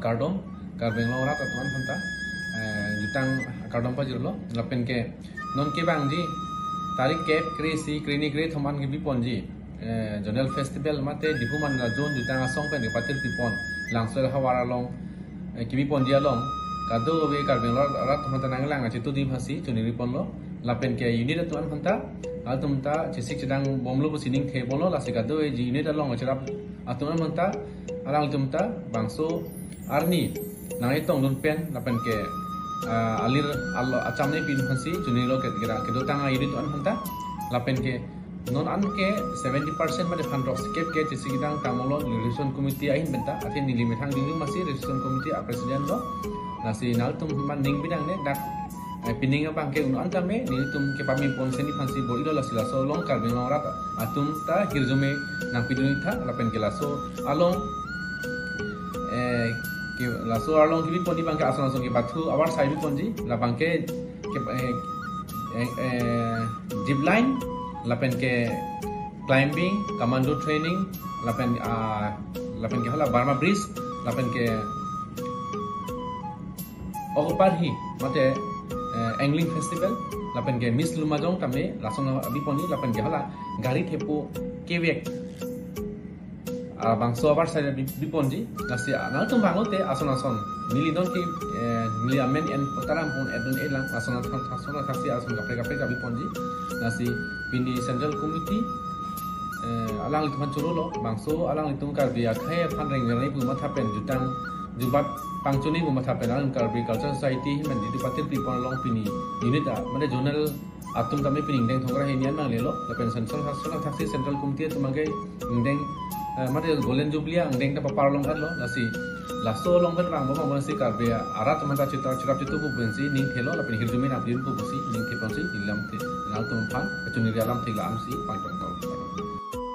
kardom karbeng long rat atman khanta jutang kardom pa jirlo lapen ke non ke bangji tarik ke krisi krini kre thoman ke biponji jonal festival mate dihuman la zone jutang asong pen ke patir pipon langsor hawara long ke biponji along kado be karbeng rat thomata nanglang achitu di phasi chuni ripon lo lapen ke unit atman khanta altumta chisik chidang bomlo sining the bolo lasikado e unit along achirap atman khanta alang tumta bangso arni nangai tong dun pen lapen ke alir allo acamne pin phasi chuni lo ke gira ke dotanga unit an khanta lapen ke non an ke 70% mane fan rock skip ke chisik dang tamolo resolution committee ahin benta athin nili methang ding masi resolution committee a president lo nasi naltum man ning bidang ne dak pining abang ke uno antame ni tum ke pami pon seni fansi bo ilo lasila so long karbeng long rat atum ta hirjome nang piduni tha lapen ke laso along ke laso along ki poni bang ke asana so ke bathu awar sai ponji la bang ke zip line lapen ke climbing commando training lapen ke hala Burma bridge lapen ke okopar hi mate angling festival lapen ke Miss Lumajong tame lasong abiponi lapen ke hala gari thepo kewek bangso abar sai biponji nasi anal tum bangote ason nilidon ki nili amen en potaram pun edun elang asona thasi ason kapre biponji nasi pindi central committee alang lituman churulo bangso alang litung karbia khae phanreng ngai pu mathapen jutang jubat pangchuni bu mathapen alang karbi culture society men di patir people long pini unit mane zonal atum kami pining deng thogra henian mang lelo lapen central thasi central committee tumagai deng mate golden jubilee ang deng ta papar long lo nasi laso long ben bang mo nasi karbia arat mata chita chitu bu bensi ning thelo lapen hirjumin apin bu busi ning theponsi ilam te nal tum phan achuni alam thigla amsi pantong tol